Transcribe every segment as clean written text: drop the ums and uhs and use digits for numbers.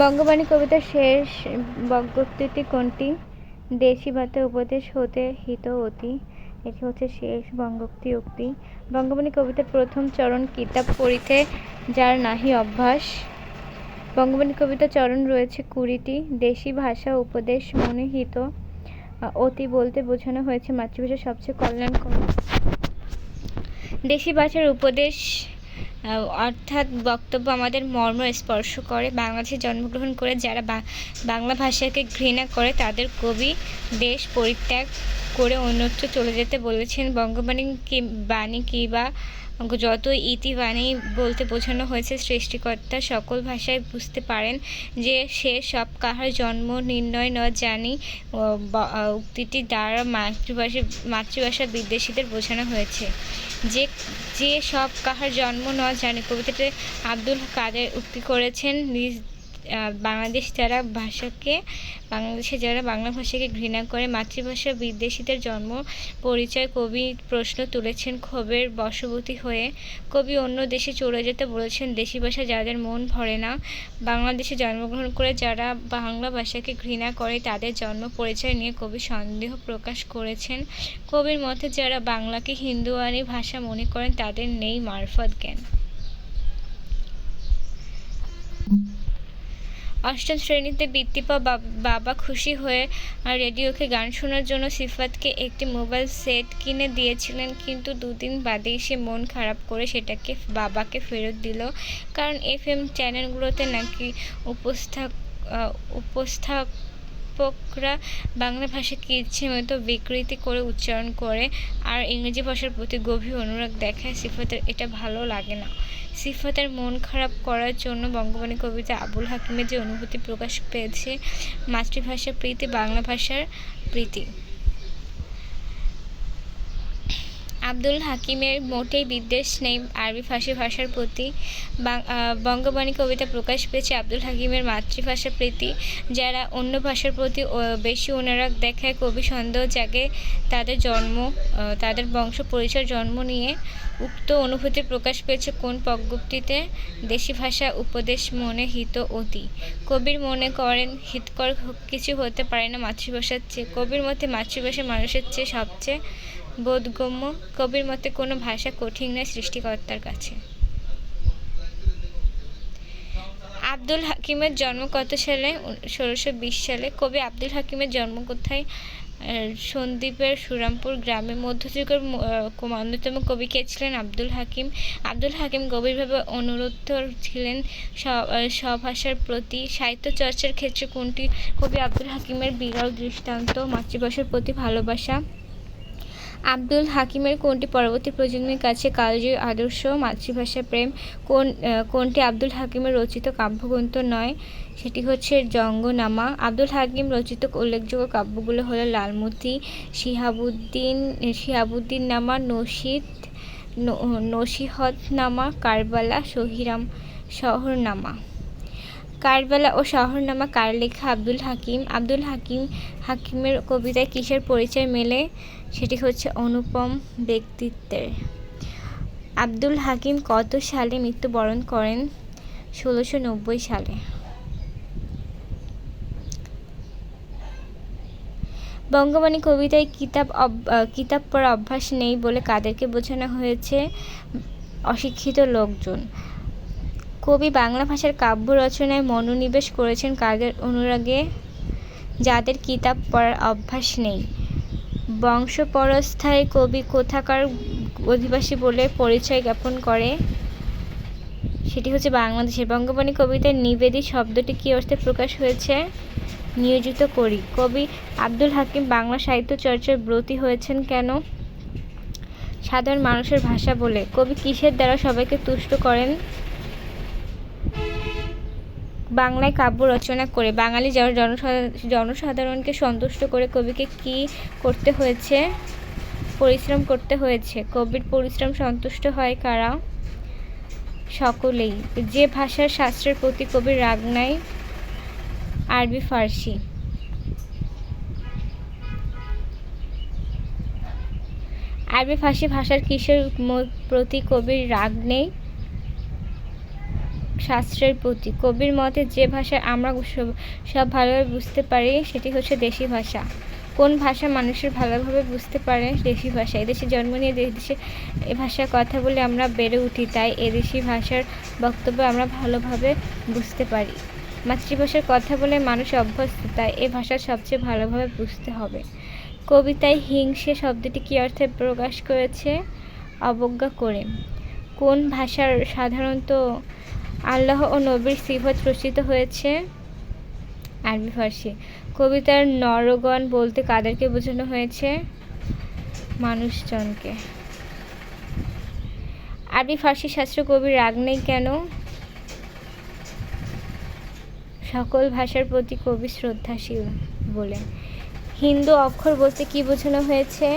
বঙ্গবাণী কবিতার শেষ বঙ্গোক্তিটি কোনটি? দেশি ভাতে উপদেশ হতে হিত অতি। এটি হচ্ছে শেষ বঙ্গোক্তি উক্তি। বঙ্গবাণী কবিতার প্রথম চরণ কিতাব পড়িতে যার নাহি অভ্যাস। বঙ্গবাণী কবিতার চরণ রয়েছে 20টি। দেশি ভাষা উপদেশ মনে হিত অতি বলতে বোঝানো হয়েছে মাতৃভাষা সবচেয়ে কল্যাণকর। দেশি ভাষার উপদেশ অর্থাৎ বক্তব্য আমাদের মর্ম স্পর্শ করে। বাংলাদেশে জন্মগ্রহণ করে যারা বাংলা ভাষাকে ঘৃণা করে তাদের কবি দেশ পরিত্যাগ করে অন্যত্র চলে যেতে বলেছেন। বঙ্গবাণী বাণী কিবা যত ইতিবাণী বলতে বোঝানো হয়েছে সৃষ্টিকর্তা সকল ভাষায় বুঝতে পারেন যে সে সব কাহার জন্ম নির্ণয় ন জানি। উক্তিটি দ্বারা মাতৃভাষা বিদ্বেষীদের বোঝানো হয়েছে। যে সব কাহার জন্ম ন জানে কবিতাতে আব্দুল কাদের উক্তি করেছেন। বাংলাদেশে যারা বাংলা ভাষাকে ঘৃণা করে মাতৃভাষা বিদ্বেষীদের জন্ম পরিচয় কবি প্রশ্ন তুলেছেন ক্ষোভের বশবর্তী হয়ে। কবি অন্য দেশে চলে যেতে বলেছেন দেশি ভাষা যাদের মন ভরে না। বাংলাদেশে জন্মগ্রহণ করে যারা বাংলা ভাষাকে ঘৃণা করে তাদের জন্ম পরিচয় নিয়ে কবি সন্দেহ প্রকাশ করেছেন। কবির মতে যারা বাংলাকে হিন্দুয়ানি ভাষা মনে করেন তাদের নেই মারফত জ্ঞান। অষ্টম শ্রেণীতে বৃত্তি পাওয়া বাবা খুশি হয়ে রেডিওকে গান শোনার জন্য সিফাতকে একটি মোবাইল সেট কিনে দিয়েছিলেন, কিন্তু 2 দিন বাদেই সে মন খারাপ করে সেটাকে বাবাকে ফেরত দিল। কারণ FM চ্যানেলগুলোতে নাকি উপস্থাপকরা বাংলা ভাষাকে ইচ্ছেমতো বিকৃতি করে উচ্চারণ করে আর ইংরেজি ভাষার প্রতি গভীর অনুরাগ দেখায়। সিফাতের এটা ভালো লাগে না। সিফাতের মন খারাপ করার জন্য বঙ্গবাণী কবিতা আবুল হাকিমের যে অনুভূতি প্রকাশ পেয়েছে মাতৃভাষার প্রীতি, বাংলা ভাষার প্রীতি। আব্দুল হাকিমের মোটেই বিদ্বেষ নেই আরবি ফার্সি ভাষার প্রতি। বঙ্গবাণী কবিতা প্রকাশ পেয়েছে আব্দুল হাকিমের মাতৃভাষা প্রীতি। যারা অন্য ভাষার প্রতি বেশি অনুরাগ দেখায় কবি সন্দেহ জাগে তাদের বংশ পরিচয় জন্ম নিয়ে। উক্ত অনুভূতি প্রকাশ পেয়েছে কোন পঙ্ক্তিতে? দেশি ভাষা উপদেশ মনে হিত অতি। কবির মনে করেন হিতকর কিছু হতে পারে না মাতৃভাষার চেয়ে। কবির মতে মাতৃভাষা মানুষের চেয়ে সবচেয়ে বোধগম্য। কবির মতে কোনো ভাষা কঠিন নয় সৃষ্টিকর্তার কাছে। আব্দুল হাকিমের জন্ম কত সালে? 1620 সালে। কবি আব্দুল হাকিমের জন্ম কোথায়? সন্দ্বীপের সুরামপুর গ্রামে। মধ্যযুগের অন্যতম কবি কে ছিলেন? আব্দুল হাকিম। আব্দুল হাকিম গভীরভাবে অনুরক্ত ছিলেন সব ভাষার প্রতি। সাহিত্য চর্চার ক্ষেত্রে কোনটি কবি আব্দুল হাকিমের বিরল দৃষ্টান্ত? মাতৃভাষার প্রতি ভালোবাসা। আব্দুল হাকিমের কোনটি পরবর্তী প্রজন্মের কাছে কালজয়ী আদর্শ? মাতৃভাষা প্রেম। কোনটি আব্দুল হাকিমের রচিত কাব্যগ্রন্থ নয়? সেটি হচ্ছে জঙ্গনামা। আব্দুল হাকিম রচিত উল্লেখযোগ্য কাব্যগুলো হলো লালমতি, শিহাবুদ্দিন-নামা, নসিহতনামা, কারবালা, শহরনামা। কারবালা ও শহরনামা কার লেখা? আব্দুল হাকিম। আব্দুল হাকিমের কবিতায় কিসের পরিচয় মেলে? সেটি হচ্ছে অনুপম ব্যক্তিত্বের। আব্দুল হাকিম কত সালে মৃত্যুবরণ করেন? 1690 সালে। বঙ্গবাণী কবিতায় কিতাব পড়ার অভ্যাস নেই বলে কাদেরকে বোঝানো হয়েছে? অশিক্ষিত লোকজন। কবি বাংলা ভাষার কাব্য রচনায় মনোনিবেশ করেছেন কাদের অনুরাগে? যাদের কিতাব পড়ার অভ্যাস নেই। বংশপরস্থায় কবি কোথাকার অধিবাসী বলে পরিচয় জ্ঞাপন করে? সেটি হচ্ছে বাংলাদেশের। বঙ্গবাণী কবিতায় নিবেদি শব্দটি কী অর্থে প্রকাশ হয়েছে? নিয়োজিত করি। কবি আব্দুল হাকিম বাংলা সাহিত্য চর্চায় ব্রতী হয়েছেন কেন? সাধারণ মানুষের ভাষা বলে। কবি কিসের দ্বারা সবাইকে তুষ্ট করেন? বাংলায় কাব্য রচনা করে। বাঙালি জনসাধারণকে সন্তুষ্ট করে কবিকে কী করতে হয়েছে? পরিশ্রম করতে হয়েছে। কবির পরিশ্রম সন্তুষ্ট হয় কারা? সকলেই। যে ভাষার শাস্ত্রের প্রতি কবির রাগ নাই? আরবি ফার্সি। আরবি ফার্সি ভাষার কিসের প্রতি কবির রাগ নেই? শাস্ত্রের প্রতি। কবির মতে যে ভাষা আমরা সব ভালোভাবে বুঝতে পারি সেটি হচ্ছে দেশি ভাষা। কোন ভাষা মানুষের ভালোভাবে বুঝতে পারে? দেশি ভাষা। এদেশে জন্ম নিয়ে দেশে এ ভাষায় কথা বলে আমরা বেড়ে উঠি, তাই এদেশি ভাষার বক্তব্য আমরা ভালোভাবে বুঝতে পারি। মাতৃভাষার কথা বলে মানুষ অভ্যস্ত, তাই এ ভাষা সবচেয়ে ভালোভাবে বুঝতে হবে। কবিতায় হিংসে শব্দটি কী অর্থে প্রকাশ করেছে? অবজ্ঞা করে। কোন ভাষার সাধারণত আল্লাহ ও নবীর সিফত রচিত হয়েছে? আরবি ফার্সি। কবিতার নরগণ বলতে কাদেরকে বোঝানো হয়েছে? মানুষজনকে। আরবি ফার্সি শাস্ত্র কবির রাগ নেই কেন? সকল ভাষার প্রতি কবি শ্রদ্ধাশীল বলে। হিন্দু অক্ষর বলতে কি বোঝানো হয়েছে?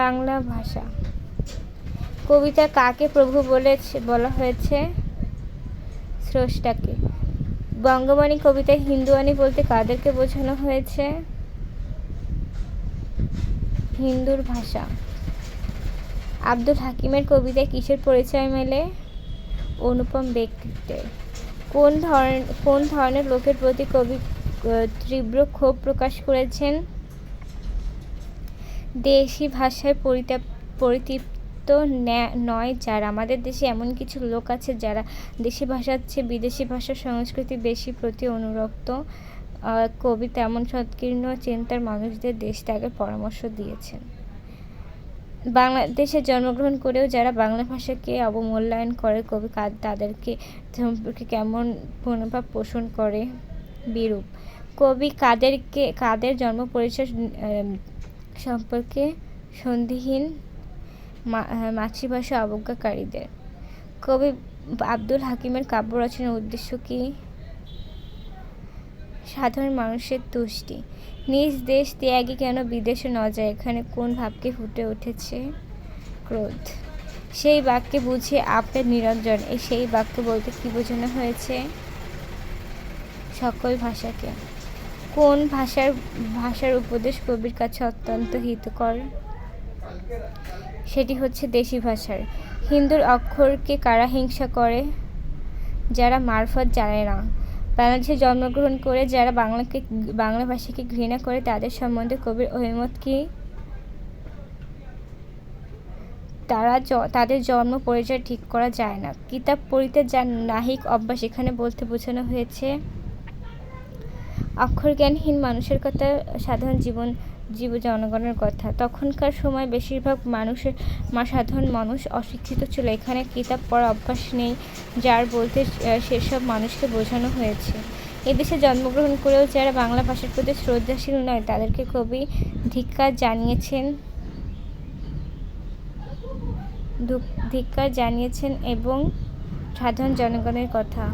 বাংলা ভাষা। কবিতা কাকে প্রভু বলা হয়েছে? স্রষ্টাকে। বঙ্গবাণী কবিতায় হিন্দুয়ানি বলতে কাদেরকে বোঝানো হয়েছে? হিন্দুর ভাষা। আব্দুল হাকিমের কবিতায় কিসের পরিচয় মেলে? অনুপম ব্যক্তিত্বের। কোন ধরনের লোকের প্রতি কবি তীব্র ক্ষোভ প্রকাশ করেছেন? দেশি ভাষায় পরিতৃপ্ত নয় যারা। আমাদের দেশে এমন কিছু লোক আছে যারা দেশি ভাষার চেয়ে বিদেশি ভাষার সংস্কৃতি বেশি প্রতি অনুরক্ত। কবি তেমন সংকীর্ণ চিন্তার মানুষদের দেশ ত্যাগের পরামর্শ দিয়েছেন। বাংলাদেশে জন্মগ্রহণ করেও যারা বাংলা ভাষাকে অবমূল্যায়ন করে, কবি তাদেরকে সম্পর্কে কেমন মনোভাব পোষণ করে? বিরূপ। কবি কাদের জন্ম পরিচয় সম্পর্কে সন্দিহীন? মাতৃভাষা অবজ্ঞাকারীদের। কবি আব্দুল হাকিমের কাব্য রচনার উদ্দেশ্য কী? সাধারণ মানুষের তুষ্টি। নিজ দেশ ত্যাগী কেন বিদেশে ন যায়, এখানে কোন ভাবকে ফুটে উঠেছে? ক্রোধ। সেই বাক্যে বুঝি আপের নিরঞ্জন। সেই বাক্য বলতে কি বোঝানো হয়েছে? সকল ভাষাকে। কোন ভাষার উপদেশ কবির কাছে অত্যন্ত হিতকর? সেটি হচ্ছে দেশি ভাষার। হিন্দুর অক্ষরকে কারা হিংসা করে? যারা মারফত জানে না। বাংলাদেশে জন্মগ্রহণ করে যারা বাংলা ভাষাকে ঘৃণা করে তাদের সম্বন্ধে কবির অভিমত কী? তাদের জন্ম পরিচয় ঠিক করা যায় না। কিতাব পড়িতে যার নাহিক অভ্যাস, এখানে বলতে বোঝানো হয়েছে অক্ষরজ্ঞানহীন মানুষের কথা, সাধারণ জনগণের কথা। তখনকার সময় বেশিরভাগ সাধারণ মানুষ অশিক্ষিত ছিল। এখানে কিতাব পড়ার অভ্যাস নেই যার বলতে সেসব মানুষকে বোঝানো হয়েছে। এদেশে জন্মগ্রহণ করেও যারা বাংলা ভাষার প্রতি শ্রদ্ধাশীল নয় তাদেরকে কবি ধিক্কার জানিয়েছেন এবং সাধারণ জনগণের কথা।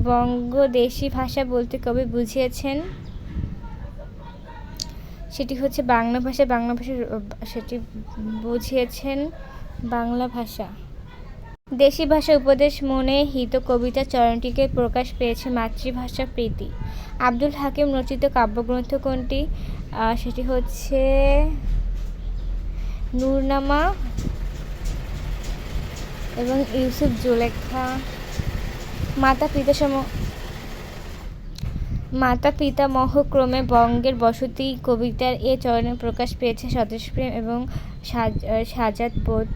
বঙ্গদেশী ভাষা বলতে কবি বুঝিয়েছেন সেটি হচ্ছে বাংলা ভাষা। সেটি বুঝিয়েছেন বাংলা ভাষা। দেশি ভাষা উপদেশ মনে হিত কবিতা চরণটিকে প্রকাশ পেয়েছে মাতৃভাষা প্রীতি। আব্দুল হাকিম রচিত কাব্যগ্রন্থ কোনটি? সেটি হচ্ছে নূরনামা এবং ইউসুফ জুলেখা। মাতা পিতামহ ক্রমে বঙ্গের বসতি কবিতার এ চরণে প্রকাশ পেয়েছে স্বদেশপ্রেম এবং সাজাত বোধ।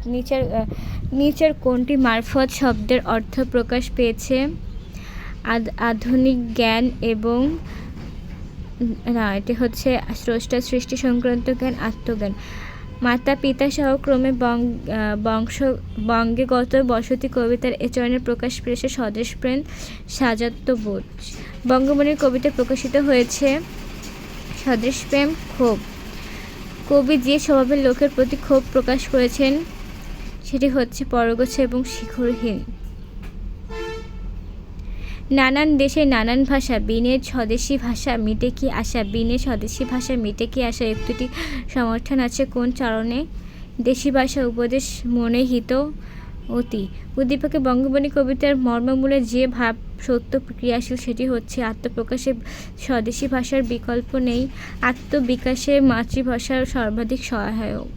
নিচের কোনটি মারফত শব্দের অর্থ প্রকাশ পেয়েছে? আধুনিক জ্ঞান এবং এটি হচ্ছে স্রষ্টার সৃষ্টি সংক্রান্ত জ্ঞান, আত্মজ্ঞান। মাতা পিতা সহ ক্রমে বঙ্গেগত বসতি কবিতার এ চরণে প্রকাশ পেয়েছে স্বদেশপ্রেম, সাজাত্যবোধ। বঙ্গবন্ধুর কবিতা প্রকাশিত হয়েছে স্বদেশপ্রেম, ক্ষোভ। কবি যে স্বভাবের লোকের প্রতি ক্ষোভ প্রকাশ করেছেন সেটি হচ্ছে পরগোছা এবং শিখরহীন। নানান দেশে নানান ভাষা, বিনে স্বদেশী ভাষা মিটে কি আশা? বিনে স্বদেশী ভাষা মিটে কি আশা উক্তিটি সমর্থন আছে কোন চরণে? দেশি ভাষা উপদেশ মনে হিত অতি। উদ্দীপকে বঙ্গবন্ধু কবিতার মর্মমূলে যে ভাব সত্য ক্রিয়াশীল সেটি হচ্ছে আত্মপ্রকাশে স্বদেশী ভাষার বিকল্প নেই, আত্মবিকাশে মাতৃভাষার সর্বাধিক সহায়ক।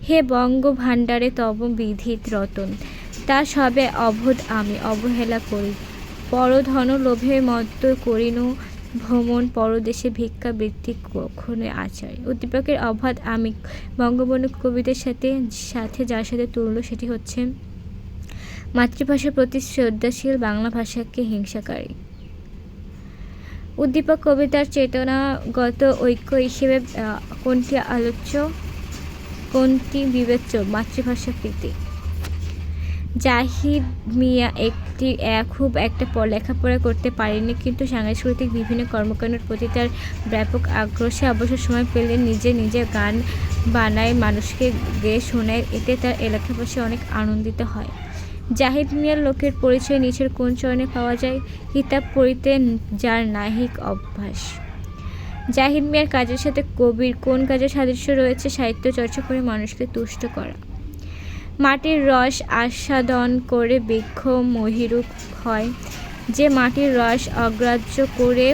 হে বঙ্গভাণ্ডারে তব বিধিত রতন, তা সবে অবোধ আমি অবহেলা করি। পরধন লোভে মত্ত করিনু ভ্রমণ, পরদেশে ভিক্ষাবৃত্তি কখনো আচার। উদ্দীপকের অবাধ আমি বঙ্গবন্ধু কবিতার সাথে যার সাথে তুলল সেটি হচ্ছে মাতৃভাষার প্রতি শ্রদ্ধাশীল, বাংলা ভাষাকে হিংসাকারী। উদ্দীপক কবিতার চেতনাগত ঐক্য হিসেবে কোনটি আলোচ্য, কোনটি বিবেচ্য? মাতৃভাষা প্রীতি। জাহিদ মিয়া খুব একটা লেখাপড়া করতে পারেননি, কিন্তু সাংস্কৃতিক বিভিন্ন কর্মকাণ্ডের প্রতি তার ব্যাপক আগ্রহ। সে অবসর সময় পেলে নিজে গান বানায়, মানুষকে গেয়ে শোনায়, এতে তার এলাকাবাসী অনেক আনন্দিত হয়। জাহিদ মিয়ার লোকের পরিচয় নিচের কোন চরণে পাওয়া যায়? কিতাব পড়িতে যার নাহিক অভ্যাস। জাহিদ মিয়ার কাজের সাথে কবির কোন কাজের সাদৃশ্য রয়েছে? সাহিত্য চর্চা করে মানুষকে তুষ্ট করা। মাটির রস আস্বাদন করে বৃক্ষ মহীরূপ হয়, যে মাটির রস অগ্রাহ্য করে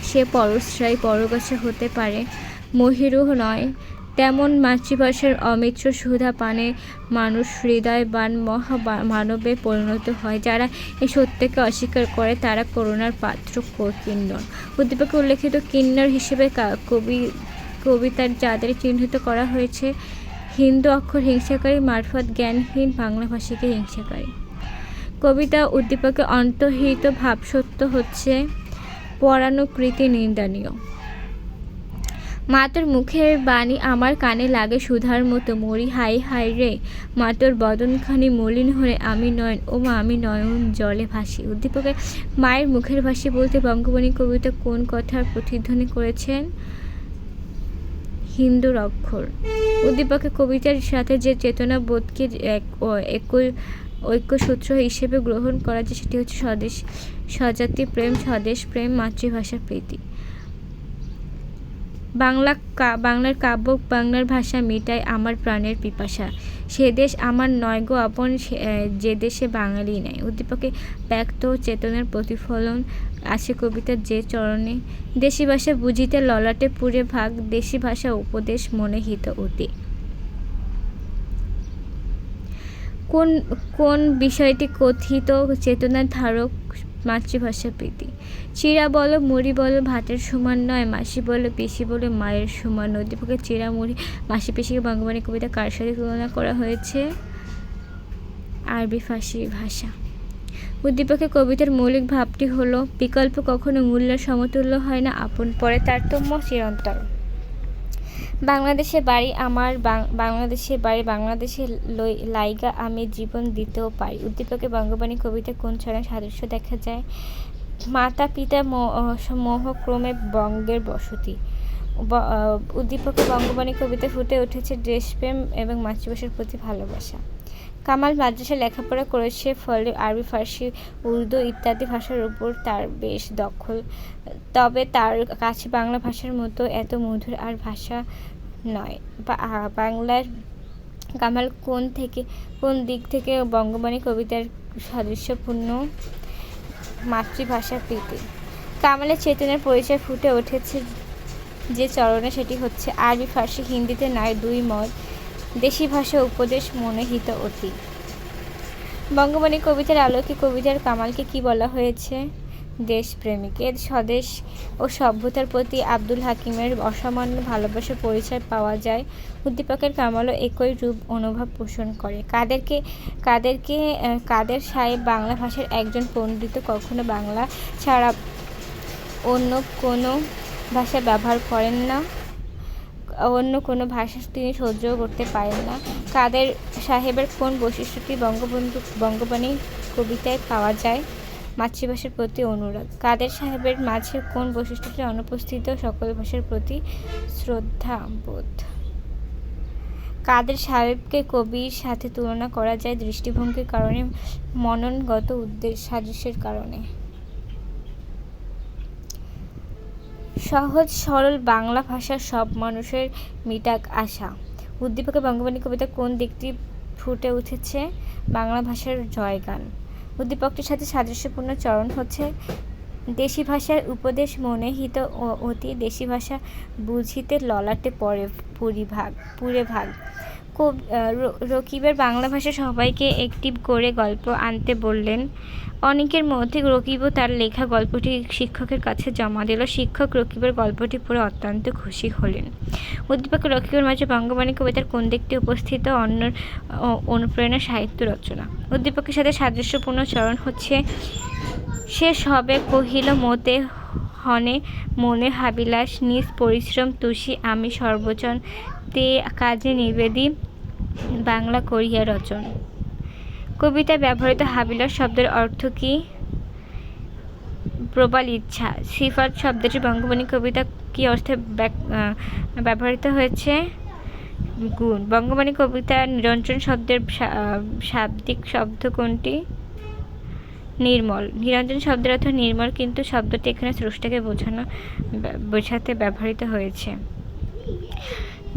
সে পরশ্রয়ী পরগাছা হতে পারে, মহীরূহ নয়। তেমন মাতৃভাষার অমিত্র সুধা পানে মানুষ হৃদয়বান মানবে পরিণত হয়। যারা এই সত্যকে অস্বীকার করে তারা করুণার পাত্র কিন্নর। উদ্দীপকে উল্লেখিত কিন্নর হিসেবে কবিতার যাদের চিহ্নিত করা হয়েছে, হিন্দু অক্ষর হিংসাকারী, মারফত জ্ঞানহীন, বাংলা ভাষাকে হিংসাকারী। কবিতা উদ্দীপকে অন্তর্হিত ভাবসত্য হচ্ছে পরানুকৃতি নিন্দনীয়। মা তোর মুখের বাণী আমার কানে লাগে সুধার মতো, মরি হাই হাই রে মা তোর বদনখানি মলিন হলে আমি নয়ন, ও মা আমি নয়ন জলে ভাসি। উদ্দীপকে মায়ের মুখের ভাষী বলতে বঙ্গবন্ধু কবিতা কোন কথার প্রতিধ্বনি করেছেন? হিন্দুর অক্ষর। উদ্দীপকে কবিতার সাথে যে চেতনাবোধকে ঐক্যসূত্র হিসেবে গ্রহণ করা যায় সেটি হচ্ছে স্বজাতি প্রেম, স্বদেশ প্রেম, মাতৃভাষা প্রীতি। বাংলার কাব্য, বাংলার ভাষা মিটায় আমার প্রাণের পিপাসা, সে দেশ আমার নয় গো আপন, যে দেশে বাঙালি নাই। উদ্দীপকে ব্যক্ত চেতনার প্রতিফলন আছে কবিতার যে চরণে। দেশি ভাষা বুঝিতে ললাটে পুরে ভাগ, দেশি ভাষা উপদেশ মনে হিত অতি। কোন বিষয়টি কথিত চেতনার ধারক? মাতৃভাষা প্রীতি। চিড়া বলো মুড়ি বলো ভাতের সমান নয়, মাসি বলো পিসি বলো মায়ের সমান। উদ্দীপকে চিড়া মুড়ি মাসি পিসিকে বঙ্গবন্ধু কবিতা কার সাথে তুলনা করা হয়েছে? আরবি ফার্সি ভাষা। উদ্দীপকে কবিতার মৌলিক ভাবটি হলো বিকল্প কখনো মূল্যের সমতুল্য হয় না, আপন পরে তারতম্য চিরন্তর। বাংলাদেশে বাড়ি আমার, বাংলাদেশে লাইগা আমি জীবন দিতেও পারি। উদ্দীপকে বঙ্গবন্ধু কবিতা কোন ছড়ার সাদৃশ্য দেখা যায়? মাতা পিতা মোহক্রমে বঙ্গের বসতি। উদ্দীপকে বঙ্গবন্ধু কবিতা ফুটে উঠেছে দেশপ্রেম এবং মাতৃভাষার প্রতি ভালোবাসা। কামাল মাদ্রাসায় লেখাপড়া করেছে, ফলে আরবি ফার্সি উর্দু ইত্যাদি ভাষার উপর তার বেশ দখল। তবে তার কাছে বাংলা ভাষার মতো এত মধুর আর ভাষা নয়। বাংলার কামাল কোন দিক থেকে বঙ্গবন্ধু কবিতার সাদৃশ্যপূর্ণ? মাতৃভাষা প্রীতি। কামালের চেতনার পরিচয় ফুটে উঠেছে যে চরণে সেটি হচ্ছে আরবি ফার্সি হিন্দিতে নয়, দুই মত, দেশি ভাষা উপদেশ মনে হিত অতি। বঙ্গবন্ধু কবিতার আলোকে কবিতার কামালকে কি বলা হয়েছে? দেশপ্রেমিক। এর স্বদেশ ও সভ্যতার প্রতি আব্দুল হাকিমের অসামান্য ভালোবাসার পরিচয় পাওয়া যায়। উদ্দীপকের কামালও একই রূপ অনুভব পোষণ করে। কাদের সাহেব বাংলা ভাষার একজন পণ্ডিত, কখনো বাংলা ছাড়া অন্য কোনো ভাষা ব্যবহার করেন না, অন্য কোনো ভাষা তিনি সহ্য করতে পারেন না। কাদের সাহেবের কোন বৈশিষ্ট্যটি বঙ্গবন্ধু কবিতায় পাওয়া যায়? মাতৃভাষার প্রতি অনুরাগ। কাদের সাহেবের মাঝে কোন বৈশিষ্ট্যটি অনুপস্থিত? সকল ভাষার প্রতি শ্রদ্ধাবোধ। কাদের সাহেবকে কবির সাথে তুলনা করা যায় দৃষ্টিভঙ্গির কারণে, মননগত সাদৃশ্যের কারণে। সহজ সরল বাংলা ভাষা সব মানুষের মিটাক আশা। উদ্দীপকে বঙ্গবন্ধু কবিতা কোন দিকটি ফুটে উঠেছে বাংলা ভাষার জয়গান। উদ্দীপকটির সাথে সাদৃশ্যপূর্ণ চরণ হচ্ছে দেশি ভাষার উপদেশ মনে হিত অতি, দেশি ভাষা বুঝিতে ললাটে পড়ে পুরে ভাগ। রকিবের বাংলা ভাষা সবাইকে একটি করে গল্প আনতে বললেন। অনেকের মধ্যে রকিবও তার লেখা গল্পটি শিক্ষকের কাছে জমা দিল। শিক্ষক রকিবের গল্পটি পড়ে অত্যন্ত খুশি হলেন। উদ্দীপক রকিবের মাঝে বঙ্গবাণী কবিতার কোন দিকটি উপস্থিত? অন্য অনুপ্রেরণা সাহিত্য রচনা। উদ্দীপকের সাথে সাদৃশ্যপূর্ণ চরণ হচ্ছে সে সবে কহিল মতে হনে মনে হাবিলাস, নিজ পরিশ্রম তুষি আমি সর্বজন, তে কাজে নিবেদি বাংলা করিয়া রচন। কবিতায় ব্যবহৃত হাবিলাস শব্দের অর্থ কী? প্রবল ইচ্ছা। সিফাত শব্দটি বঙ্গবাণী কবিতা কী অর্থে ব্যবহৃত হয়েছে? গুণ। বঙ্গবাণী কবিতা নিরঞ্জন শব্দের শাব্দিক শব্দ কোনটি? নির্মল। নিরঞ্জন শব্দের অর্থ নির্মল, কিন্তু শব্দটি এখানে স্রষ্টাকে বোঝাতে ব্যবহৃত হয়েছে।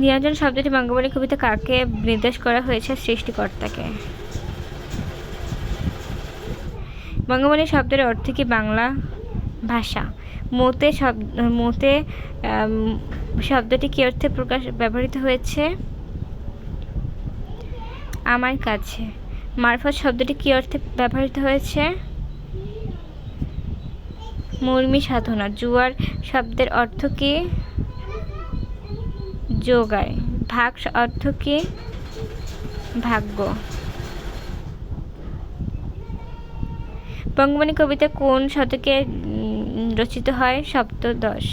নিরঞ্জন শব্দটি বঙ্গবাণী কবিতা কাকে নির্দেশ করা হয়েছে? সৃষ্টিকর্তাকে। বঙ্গবাণী শব্দের অর্থ কি? বাংলা ভাষা। মতে শব্দটি কি অর্থে ব্যবহৃত হয়েছে? আমার কাছে। মারফত শব্দটি কি অর্থে ব্যবহৃত হয়েছে? মুর্মি সাধনা। জুয়ার শব্দের অর্থ কি? যোগায়। ভাগ অর্থ কি? ভাগ্য। বঙ্গবাণী কবিতা কোন শতকে রচিত হয়? সপ্তদশ।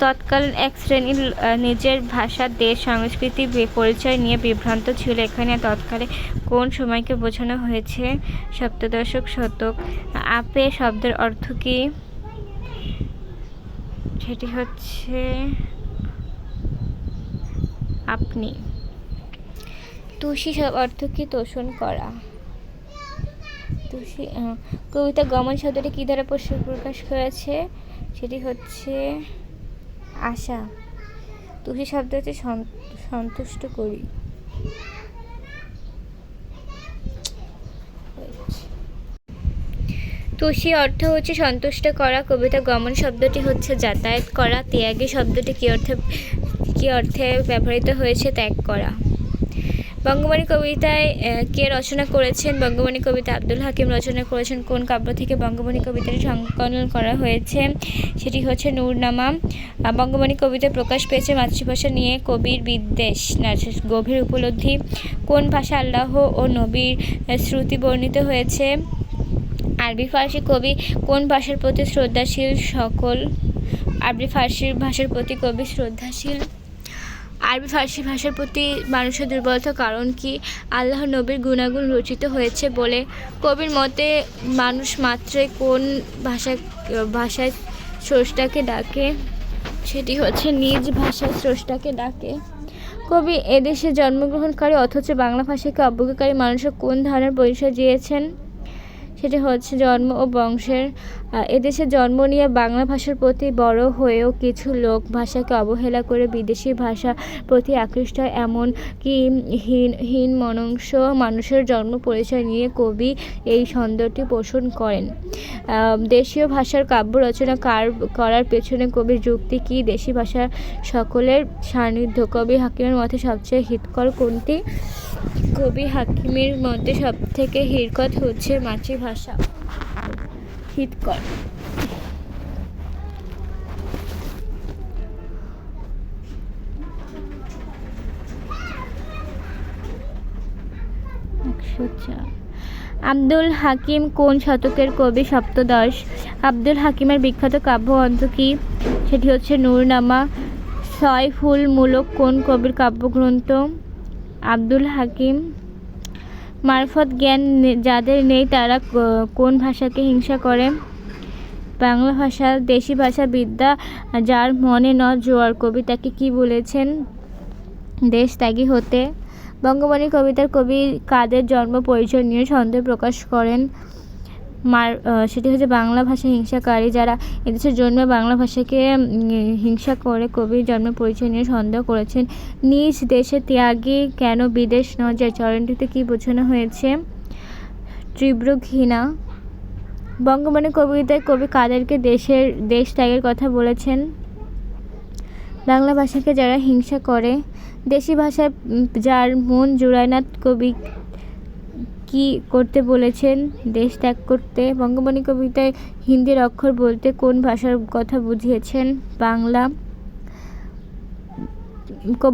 তৎকালীন এক শ্রেণীর নিজের ভাষা, দেশ, সংস্কৃতি পরিচয় নিয়ে বিভ্রান্ত ছিল। এখানে তৎকালে কোন সময়কে বোঝানো হয়েছে? সপ্তদশক শতক। আপে শব্দের অর্থ কি? সেটি হচ্ছে আপনি। তুষি অর্থ কি? তোষণ করা। কবিতা গমন শব্দটি কি দ্বারা প্রকাশ করেছে? সেটি হচ্ছে আশা। তুষি শব্দ হচ্ছে সন্তুষ্ট করি। তুষি অর্থ হচ্ছে সন্তুষ্ট করা। কবিতা গমন শব্দটি হচ্ছে যাতায়াত করা। ত্যাগী শব্দটি কি অর্থে ব্যবহৃত হয়েছে? ত্যাগ করা। বঙ্গবাণী কবিতায় কে রচনা করেছেন? বঙ্গবাণী কবিতা আব্দুল হাকিম রচনা করেছেন। কোন কাব্য থেকে বঙ্গবাণী কবিতাটি সংকলন করা হয়েছে? সেটি হচ্ছে নূরনামা। বঙ্গবাণী কবিতায় প্রকাশ পেয়েছে মাতৃভাষা নিয়ে কবির বিদ্বেষ, গভীর উপলব্ধি। কোন ভাষা আল্লাহ ও নবীর শ্রুতি বর্ণিত হয়েছে? আরবি ফার্সি। কবি কোন ভাষার প্রতি শ্রদ্ধাশীল? সকল। আরবি ফার্সি ভাষার প্রতি কবি শ্রদ্ধাশীল। আরবি ফার্সি ভাষার প্রতি মানুষের দুর্বলতা কারণ কি? আল্লাহ নবীর গুণাগুণ রচিত হয়েছে বলে। কবির মতে মানুষ মাত্রই কোন ভাষায় স্রষ্টাকে ডাকে? সেটি হচ্ছে নিজ ভাষায় স্রষ্টাকে ডাকে। কবি এদেশে জন্মগ্রহণকারী অথচ বাংলা ভাষাকে অবজ্ঞাকারী মানুষের কোন ধারণার পরিচয় দিয়েছেন? সেটি হচ্ছে জন্ম ও বংশের। এদেশে জন্ম নিয়ে বাংলা ভাষার প্রতি বড় হয়েও কিছু লোক ভাষাকে অবহেলা করে বিদেশি ভাষার প্রতি আকৃষ্ট হয়। এমন কি হীন মনস্ক মানুষের জন্ম পরিচয় নিয়ে কবি এই সন্দেহটি পোষণ করেন। দেশীয় ভাষার কাব্য রচনা করার পেছনে কবির যুক্তি কি? দেশি ভাষা সকলের সান্নিধ্য। কবি হাকিমের মতে সবচেয়ে হিতকর কোনটি? কবি হাকিমের মধ্যে সব থেকে হিতকর হচ্ছে মাতৃভাষা। হিতকর। আব্দুল হাকিম কোন শতকের কবি? সপ্তদশ। আব্দুল হাকিমের বিখ্যাত কাব্যগ্রন্থ কি? সেটি হচ্ছে নূরনামা। সয়ফুলমূলক কোন কবির কাব্যগ্রন্থ? আব্দুল হাকিম। মারফত জ্ঞান যাদের নেই তারা কোন ভাষাকে হিংসা করে? বাংলা ভাষা। দেশি ভাষা বিদ্যা যার মনে ন জোয়ার, কবি তাকে কি বলেছেন? দেশ ত্যাগী হতে। বঙ্গবাণী কবিতার কবি কাদের জন্ম পরিচয় নিয়ে সন্দেহ প্রকাশ করেন? সেটি হচ্ছে বাংলা ভাষা হিংসাকারী যারা এদেশের জন্মে বাংলা ভাষাকে হিংসা করে কবির জন্ম পরিচয় নিয়ে সন্দেহ করেছেন। নিজ দেশে ত্যাগী কেন বিদেশ ন যায় চরণটিতে কী বোঝানো হয়েছে? তীব্র ঘৃণা। বঙ্গবন্ধু কবিতায় কবি কাদেরকে দেশ ত্যাগের কথা বলেছেন? বাংলা ভাষাকে যারা হিংসা করে। দেশি ভাষায় যার মন জুড়ায় না কবি কি করতে বলেছেন? দেশ ত্যাগ করতে। বঙ্গবন্ধু কবিতায় হিন্দির অক্ষর বলতে কোন ভাষার কথা বুঝিয়েছেন? বাংলা।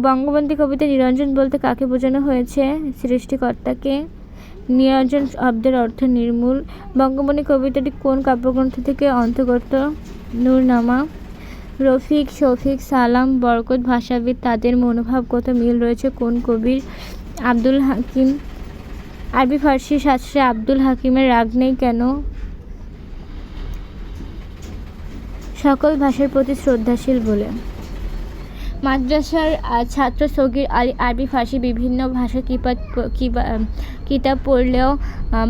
বঙ্গবন্ধু কবিতায় নিরঞ্জন বলতে কাকে বোঝানো হয়েছে? সৃষ্টিকর্তাকে। নিরঞ্জন শব্দের অর্থ নির্মূল। বঙ্গবন্ধু কবিতাটি কোন কাব্যগ্রন্থ থেকে অন্তর্গত? নূরনামা। রফিক, শফিক, সালাম, বরকত ভাষাবিদ, তাদের মনোভাবগত মিল রয়েছে কোন কবির? আব্দুল হাকিম। আরবি ফার্সি শাস্ত্রে আব্দুল হাকিমের রাগ নেই কেন? সকল ভাষার প্রতি শ্রদ্ধাশীল বলে। মাদ্রাসার ছাত্র সগীর আলী আরবি ফার্সি বিভিন্ন ভাষা কিতাব পড়লেও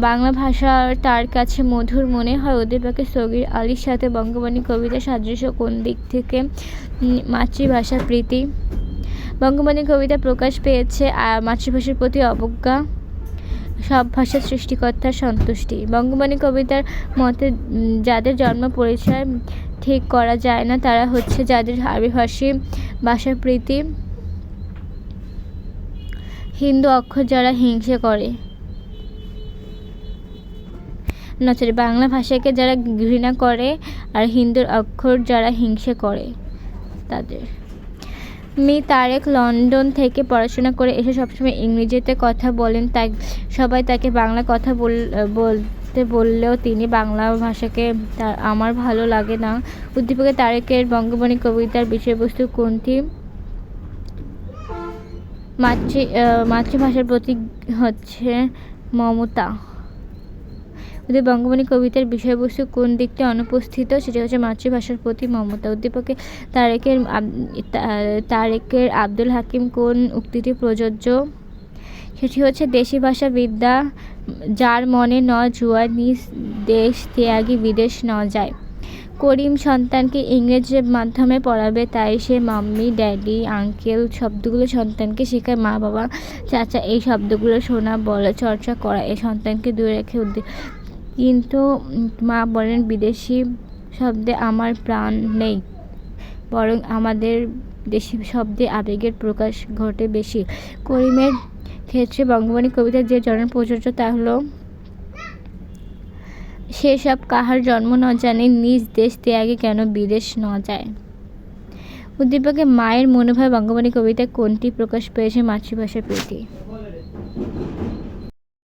বাংলা ভাষা তার কাছে মধুর মনে হয়। অধ্যাপক সগীর আলীর সাথে বঙ্গবন্ধু কবিতার সাদৃশ্য কোন দিক থেকে? মাতৃভাষা প্রীতি। বঙ্গবন্ধু কবিতা প্রকাশ পেয়েছে মাতৃভাষার প্রতি অবজ্ঞা। সব ভাষার সৃষ্টিকর্তার সন্তুষ্টি। বঙ্গবন্ধু কবিতার মতে যাদের জন্ম পরিচয় ঠিক করা যায় না তারা হচ্ছে যাদের আরবি ফার্সি ভাষার প্রীতি। হিন্দু অক্ষর যারা হিংসে করে। নচরে বাংলা ভাষাকে যারা ঘৃণা করে আর হিন্দুর অক্ষর যারা হিংসে করে তাদের। মি তারেক লন্ডন থেকে পড়াশোনা করে এসে সবসময় ইংরেজিতে কথা বলেন, তাই সবাই তাকে বাংলা কথা বলতে বললেও তিনি বাংলা ভাষাকে আমার ভালো লাগে না। উদ্দীপক তারেকের বঙ্গবন্ধু কবিতার বিষয়বস্তু কোনটি? মাতৃভাষার প্রতীক হচ্ছে মমতা। বঙ্গবন্ধু কবিতার বিষয়বস্তু কোন দিকটি অনুপস্থিত? সেটা হচ্ছে মাতৃভাষার প্রতি মমতা। উদ্দীপকে তারেকের আব্দুল হাকিম কোন উক্তিটি প্রযোজ্য? সেটি হচ্ছে দেশি ভাষা বিদ্যা যার মনে ন জুয়া নিজ দেশ ত্যাগী বিদেশ ন যায়। করিম সন্তানকে ইংরেজি মাধ্যমে পড়াবে তাই সে মাম্মি, ড্যাডি, আঙ্কেল শব্দগুলো সন্তানকে শেখায়। মা, বাবা, চাচা এই শব্দগুলো শোনা, বলা, চর্চা করা এই সন্তানকে দূরে রেখে কিন্তু মা বলেন বিদেশি শব্দে আমার প্রাণ নেই, বরং আমাদের দেশি শব্দে আবেগের প্রকাশ ঘটে বেশি। করিমের ক্ষেত্রে বঙ্গবন্ধু কবিতার যে জন্ম প্রযোজ্য তা হলো সেসব কাহার জন্ম ন জানে নিজ দেশ ত্যাগে কেন বিদেশ ন যায়। উদ্দীপকে মায়ের মনোভাব বঙ্গবন্ধু কবিতায় কোনটি প্রকাশ পেয়েছে? মাতৃভাষা প্রীতি।